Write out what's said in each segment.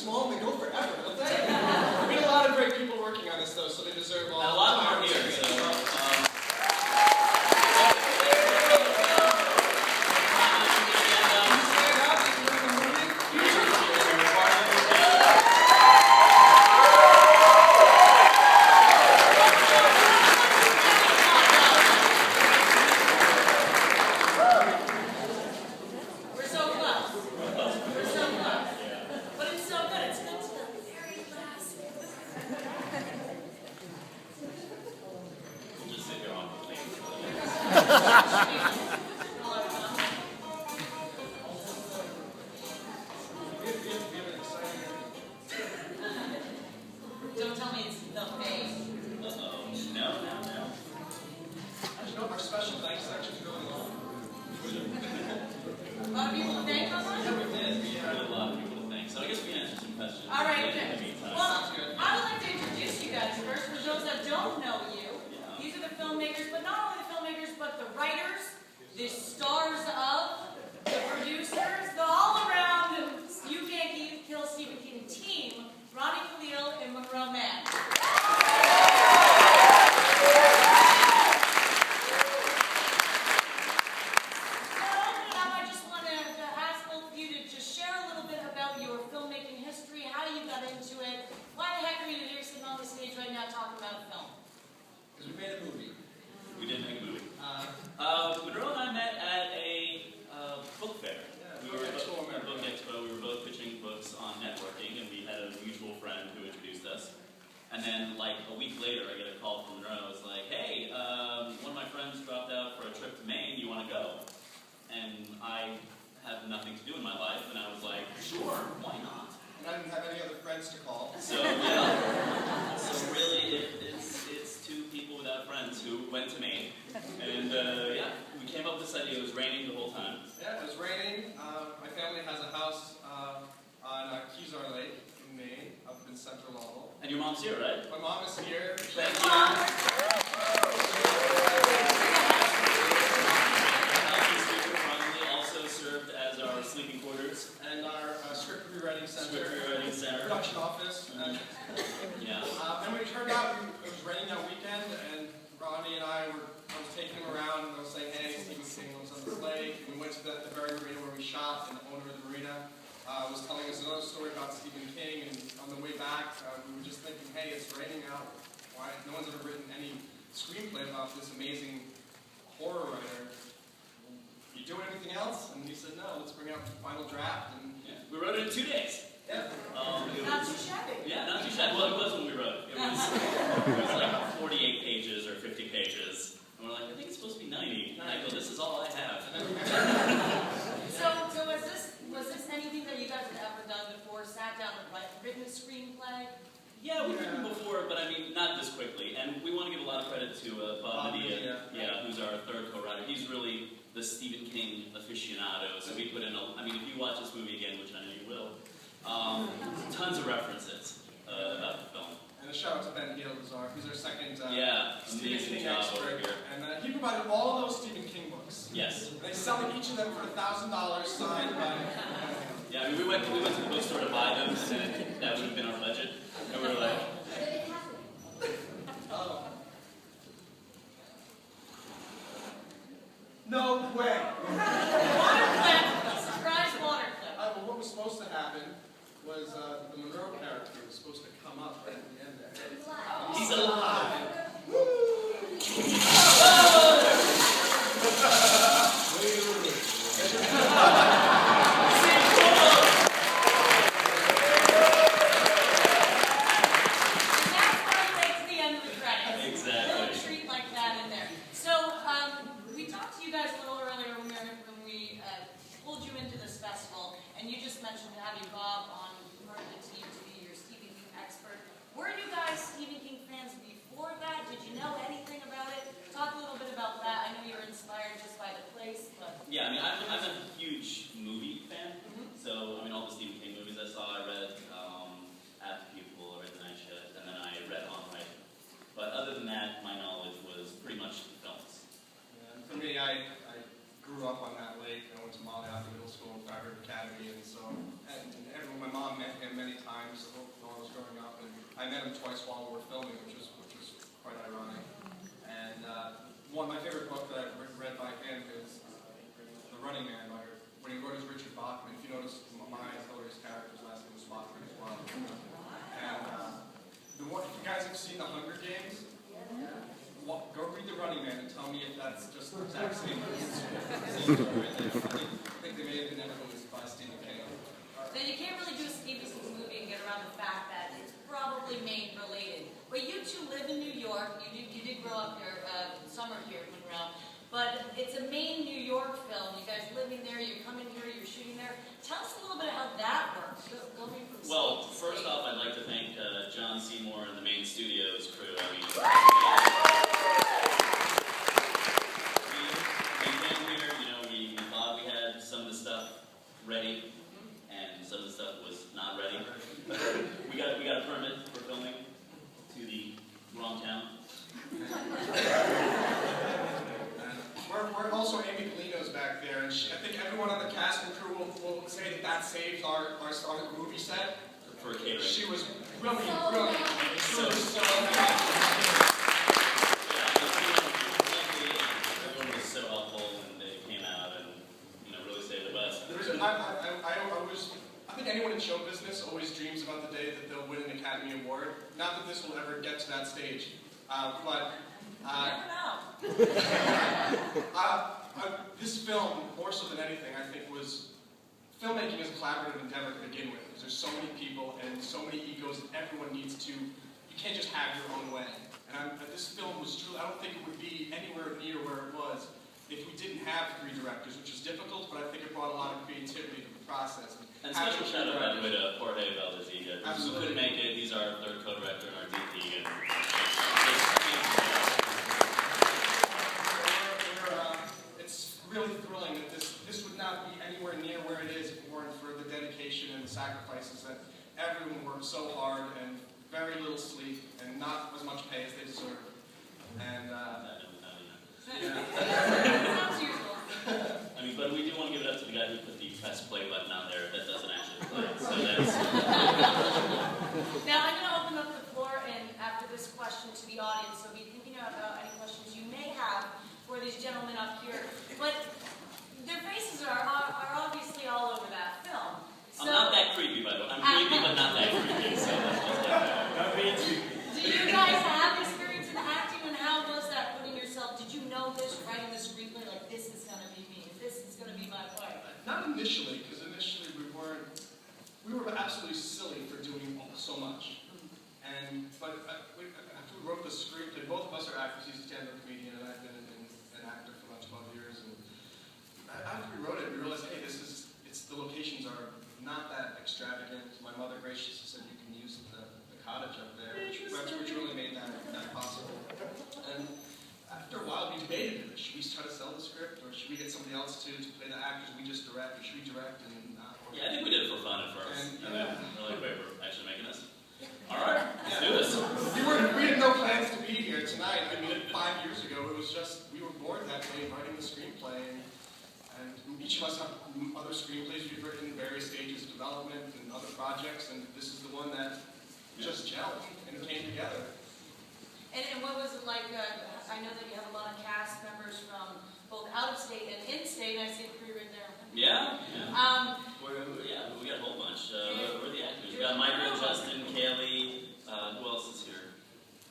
small and they go forever, don't they? There've been a lot of great people working on this, though, so they deserve all. And a lot more here. So. Don't tell me it's the face. No. Actually, no, our special thanks section's going on. A lot of people to thank on that? Yeah, we did. We had a lot of people to thank. So I guess we can answer some questions. All right, in the good. meantime. Well, I would like to introduce you guys first. For those that don't know you, these are the filmmakers, but not only the filmmakers, but the writers, the stars of, the producers, the all-around You Can't Kill Stephen King team, Ronnie Khalil and Monroe Mann. Monroe and I met at a book fair. We were at a book expo. We were both pitching books on networking, and we had a mutual friend who introduced us. And then, like a week later, I get a call from Monroe. It's like, "Hey, one of my friends dropped out for a trip to Maine. You want to go?" And I had nothing to do in my life, and I was like, "Sure, why not?" And I didn't have any other friends to call. So yeah. So really, it's two people without friends who went to Maine, and yeah, we came up with this idea. It was raining the whole time. Yeah, it was raining. My family has a house on Kezar Lake in Maine, up in Central Lowell. And your mom's here, right? My mom is here. Thank you. Also served as our sleeping quarters and our script rewriting center. Production office. And, yeah. And when it turned out, it was raining that weekend, and Ronnie and I was taking him around, and I was saying, "Hey, Stephen King lives on this lake." And we went to the very marina where we shot, and the owner of the marina was telling us another story about Stephen King. And on the way back, we were just thinking, "Hey, it's raining out. Why? No one's ever written any screenplay about this amazing horror writer. You doing anything else?" And he said, "No, let's bring out the final draft." And we wrote it in 2 days. Yeah. Not too shabby. Yeah, not too shabby. Well, it was when we wrote it. It was like 48 pages or 50 pages. And we're like, I think it's supposed to be 90. And I go, this is all I have. So was this anything that you guys had ever done before? Sat down and written a screenplay? Yeah, we've written before, but I mean, not this quickly. And we want to give a lot of credit to Bob Medea, who's our third co-writer. He's really the Stephen King aficionado. So we put in I mean, if you watch this movie again, which I know you will, tons of references about the film. And a shout out to Ben Gale, who's our second Stephen amazing King job expert. over here. And he provided all of those Stephen King books. Yes. And they sell each of them for $1,000 signed by. Yeah, I mean, we went to the bookstore to buy them, and that would have been our budget. And we were like, oh. No way. Water clip. Surprise water clip. Well, what was supposed to happen was the Monroe character was supposed to come up right at the end there. He's alive. Yeah, I mean, I'm a huge movie fan, so, I mean, all the Stephen King movies I saw, I read At the Pupil, I read The Night Shift, and then I read On Writing. But other than that, my knowledge was pretty much the films. Yeah, for me, I grew up on that Lake. I went to Monroe Middle School and Private Academy, and my mom met him many times while I was growing up, and I met him twice while we were filming, which was quite ironic. And one of my favorite book that I've read by him is The Running Man, when he wrote his Richard Bachman. If you notice, Maya Hillary's character's last name was Bachman as well. And if you guys have seen The Hunger Games, go read The Running Man and tell me if that's just the exact same. I think they may have been influenced by Stephen King. Then you can't really do a Stevenson's movie and get around the fact that it's probably Maine related. But you two live in New York. You did grow up here, summer here at Monroe. But it's a Maine, New York film. You guys living there, you're coming here, you're shooting there. Tell us a little bit how that works. Well, first off, I'd like to thank John Seymour and the Maine Studios crew. I mean, we came here, we thought we had some of the stuff ready, and some of the stuff was not ready. we got a permit for filming to the wrong town. We're also Amy Galino's back there, and I think everyone on the cast and crew will say that saved our movie set. For catering. She was really brilliant. So everyone was so helpful, and they came out and really saved the best. I think anyone in show business always dreams about the day that they'll win an Academy Award. Not that this will ever get to that stage, but. Never know. This film, more so than anything, I think filmmaking is a collaborative endeavor to begin with, because there's so many people and so many egos that everyone needs to, you can't just have your own way. And this film was truly, I don't think it would be anywhere near where it was if we didn't have 3 directors, which is difficult, but I think it brought a lot of creativity to the process. And special shout out, by the way, to Jorge Valdezia, who couldn't make it. He's our 3rd co-director and our DP. It's really thrilling that this would not be anywhere near where it is if it weren't for the dedication and the sacrifices that everyone worked so hard and very little sleep and not as much pay as they deserve. And I mean, but we do want to give it up to the guy who put the press play button on there that doesn't actually play. So that's. Now I'm going to open up the floor and after this question to the audience. So be thinking about any questions you may have for these gentlemen up here. But their faces are obviously all over that film. So, I'm not that creepy, by the way. I'm creepy, but not that creepy. So that's just like do you guys have experience in acting, and how was that putting yourself? Did you know this, writing the screenplay, like this is going to be me, this is going to be my play? Not initially, because initially we were absolutely silly for doing so much. But after we wrote the screenplay, both of us are actors. He's a stand-up comedian, and I've been an actor for about 12 years. And after we wrote it, we realized, hey, the locations are not that extravagant. My mother graciously said you can use the cottage up there, which really made that possible. And after a while, we debated, should we try to sell the script, or should we get somebody else to play the actors? We just direct, or should we direct? Yeah, I think we did it for fun at first. And then we're like, wait, we're actually making this? All right, let's do this. We had no plans to be here tonight. I mean, 5 years ago, it was just, we were bored that day writing the screenplay, and each of us have other screenplays we've written in various stages of development and other projects, and this is the one that just gelled and came together. And what was it like? I know that you have a lot of cast members from both out of state and in state. I see Cree right there. Yeah. We got a whole bunch. We're the actors. We got Michael, Justin, Kaylee. Who else is here?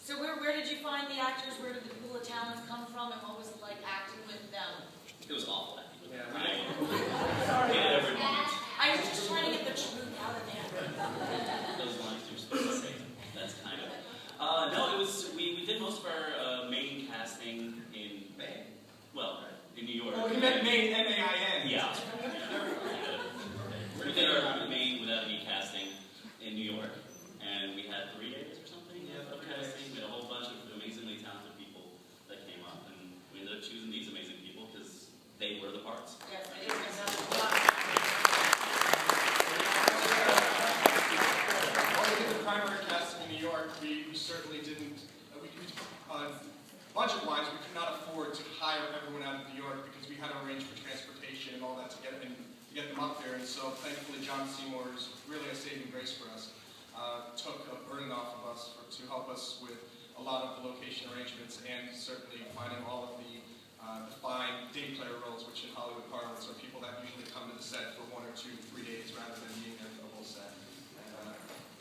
So where did you find the actors? Where did the pool of talent come from? And what was it like acting with them? It was awful acting with them. Yeah, I hated every moment. I was just trying to get the truth out of there. Those lines you're supposed to say. That's kind of it. No, it was, we did most of our Maine casting in Maine? Well, in New York. Oh, you meant Maine, M-A-I-N. Yeah. We did our Maine without any casting in New York, and we had 3 days or something of casting. We had a whole bunch of amazingly talented people that came up, and we ended up choosing these amazing people because they were the parts. Yes, they did. While we did the primary casting in New York, we certainly didn't, budget-wise, we could not afford to hire everyone out of New York because we had to arrange for transportation and all So thankfully, John Seymour is really a saving grace for us. Took a burden off of us to help us with a lot of the location arrangements and certainly finding all of the defined day player roles, which in Hollywood parlance are people that usually come to the set for 1 or 2, 3 days rather than being there for the whole set. And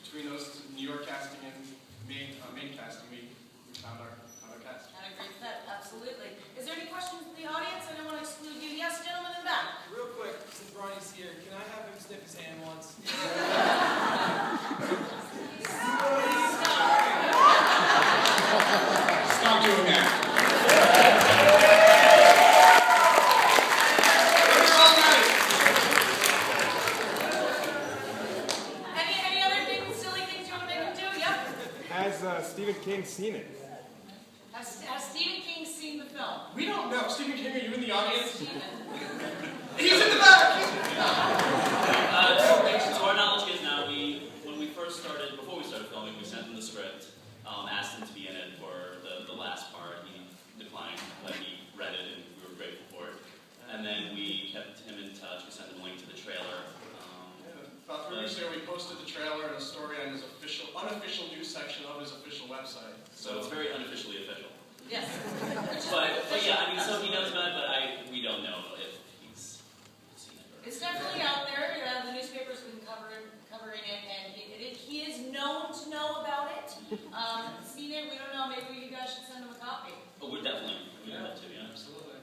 between those New York casting and Maine casting, we found our cast. And a great set, absolutely. Is there any questions from the audience? I don't want to exclude you. Yes, gentlemen in the back. Real quick, since Ronnie's here, can I have him sniff his hand once? Stop doing that. Any other things, silly things you want to make him do? Yep. Has Stephen King seen it? Has Stephen King seen the film? We don't know. Stephen King, are you in the audience? Stephen. He's in the back! To our knowledge, he is now. Before we started filming, we sent him the script, asked him to be in it for the last part. He declined, but he read it and we were grateful for it. And then we kept him in touch. We sent him a link to the trailer. About 3 weeks ago, we posted the trailer and a story on his unofficial news section of his official website. So it's very unofficially official. Yes. But yeah, I mean, so he knows about it, but we don't know if he's seen it. It's definitely out there. The newspaper's been covering it, and he is known to know about it. Seen it, we don't know. Maybe you guys should send him a copy. Oh, we'd love to, yeah. Absolutely.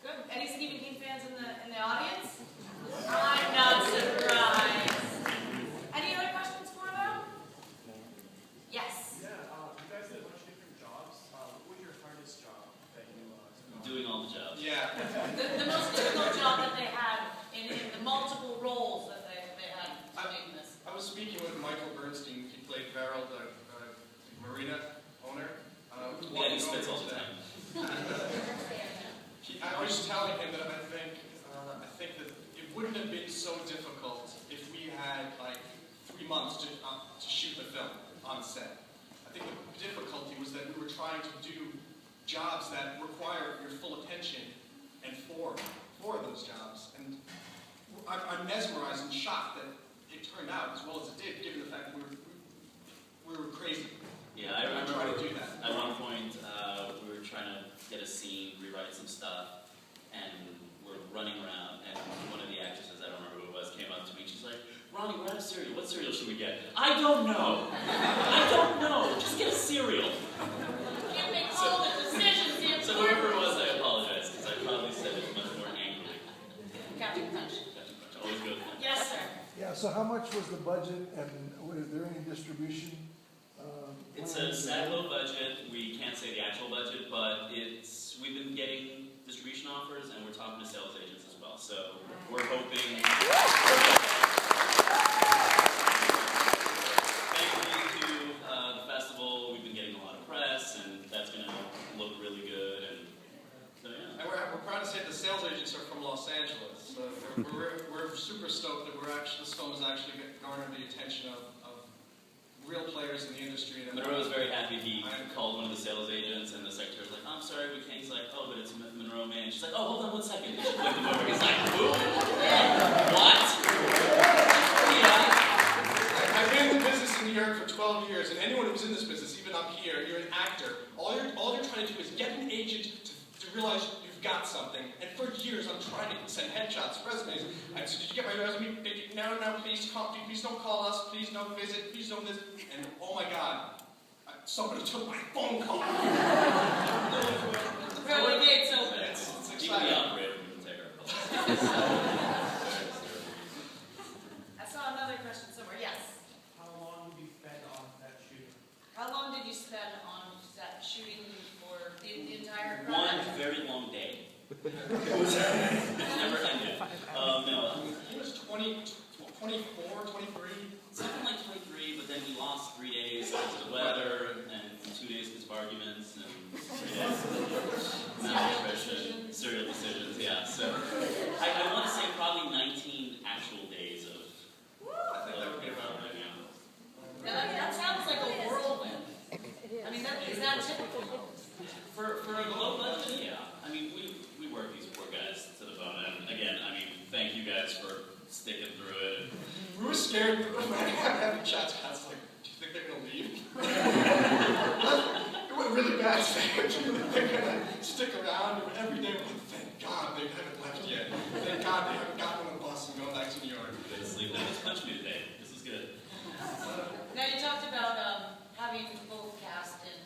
Good. Any Stephen King fans in the audience? I'm not surprised. Any other questions for them? Yes. Yeah, you guys did a bunch of different jobs. What was your hardest job that you took on? Doing all the jobs. Yeah. The most difficult job that they had in the multiple roles that they had in this. I was speaking with Michael Bernstein. He played Farrell, the marina owner. Yeah, he spits all the time. I was telling him that I think that it wouldn't have been so difficult if we had like 3 months to shoot the film on set. I think the difficulty was that we were trying to do jobs that require your full attention and for those jobs. And I'm mesmerized and shocked that it turned out as well as it did, given the fact that we were crazy. Yeah, I remember trying to do that. At one point, we were trying to get a scene, rewrite some stuff, and we're running around, and one of the actresses, I don't remember who it was, came up to me, she's like, Ronnie, we're out of cereal. What cereal should we get? I don't know. I don't know. Just get a cereal. You make all the decisions. So whoever it was, I apologize, because I probably said it much more angrily. Captain Crunch. Always good. Yes, sir. Yeah, so how much was the budget, and was there any distribution? It's a sad low budget. We can't say the actual budget, but we've been getting distribution offers, and we're talking to sales agents as well. So we're hoping. Thankfully to the festival, we've been getting a lot of press, and that's going to look really good. And so yeah. And we're proud to say the sales agents are from Los Angeles. So we're super stoked that this film is actually garnered the attention of real players in the industry. Monroe was very happy. He called one of the sales agents, and the secretary was like, I'm sorry, we can't. He's like, oh, but it's Monroe Mann. She's like, oh, hold on 1 second. And she flipped him over. He's like, who? What? Yeah. I've been in the business in New York for 12 years, and anyone who's in this business, even up here, you're an actor. All you're trying to do is get an agent to realize you've got something. And for years, I'm trying to send headshots, resumes. I said, did you get my resume? No, please don't call us. Please don't visit. Please don't visit. And oh my God, somebody took my phone call. Really big, so It's You can be exciting. operator. We can take our calls. I saw another question somewhere. Yes. How long did you spend on that shooting? How long did you spend on that shooting for the entire One project? very long day. It's never ended. No, He was 24, 23. something like 23, but then he lost 3 days because of the weather, and 2 days because of arguments, and 3 days malnutrition, serial decisions, yeah. So I want to say probably 19 actual days of I think that would be about right. That sounds like a whirlwind. I mean, is that typical? For a low budget, yeah. I mean, we work these poor guys to the bone, and again, I mean, thank you guys for sticking through it. We were scared, but having chats, Cat's like, do you think they're gonna leave? It went really bad, Sam. Do you think they're gonna stick around? Every day, we're like, thank God they haven't left yet. Thank God they haven't gotten on the bus and gone back to New York. They sleep now. Just punch me today. This is good. Now you talked about having both cast and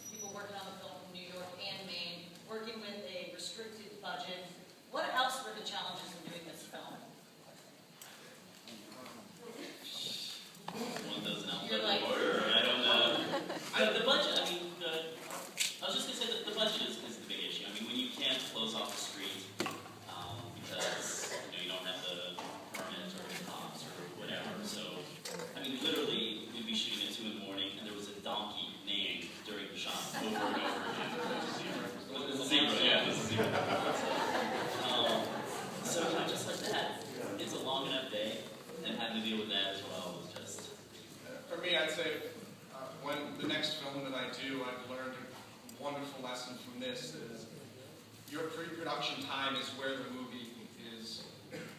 people working on the film from New York and Maine, working with a restricted budget. What else were the challenges in doing this film? One doesn't You're alphabetical like- order. I don't know. The budget. I mean, I was just gonna say that the budget is the big issue. I mean, when you can't close off the street because you don't have the permit or the cops or whatever. So, I mean, literally, we'd be shooting at 2 in the morning, and there was a donkey neighing during the shot over and over again. It was a zebra, yeah, it was a zebra. So, just like that, it's a long enough day, and having to deal with that as well was just. For me, I'd say when the next film that I do, I've learned a wonderful lesson from this is your pre-production time is where the movie is.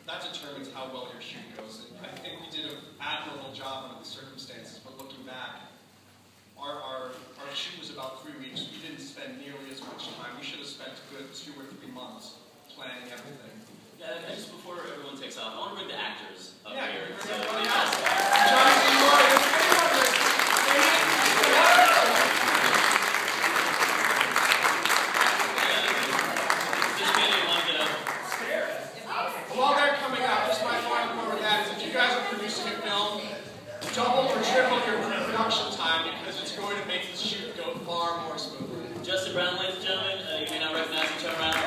That determines how well your shoot goes. And I think we did an admirable job under the circumstances, but looking back, our shoot was about 3 weeks. We didn't spend nearly as much time. We should have spent a good 2 or 3 months planning everything. Yeah, just before everyone takes off, I want to bring the actors up Yeah, here. bring So, everybody else. John Seymour, while they're coming up, just my final point with that is if you guys are producing a film, double or triple your pre-production time because it's going to make the shoot go far more smoothly. Justin Brown, ladies and gentlemen, you may not recognize him, turn around.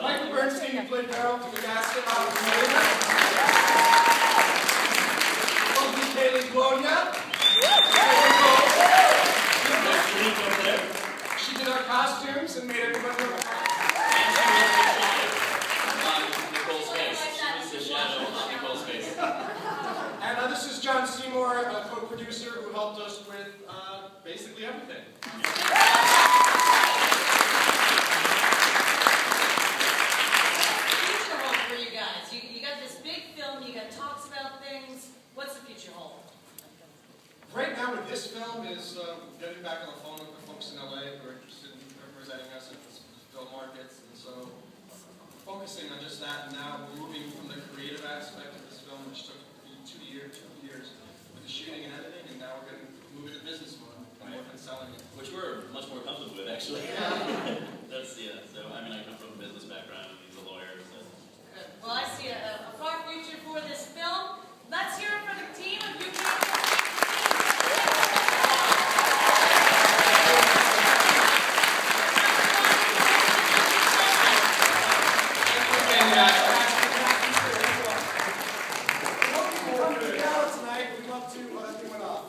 Michael Bernstein, you played Carol to the gas station out of the Kaylee Gloria. She did our costumes and made everybody look Nicole's face. She was the shadow on Nicole's face. And this is John Seymour, a co-producer who helped us with basically everything. Future hold for you guys. You got this big film, you got talks about things. What's the future hold? Right now with this film is getting back on the phone with the folks in LA who are interested in representing us at the film markets, and so focusing on just that. And now we're moving from the creative aspect of this film, which took 2 years, with the shooting and editing, and now we're going to move into business mode and selling it. Which we're much more comfortable with, actually. That's, yeah, so, I mean, I come from a business background, and he's a lawyer, so. Good. Well, I see a far future for this film. Let's hear it for the team of you people. Tonight, we'd love to do it off.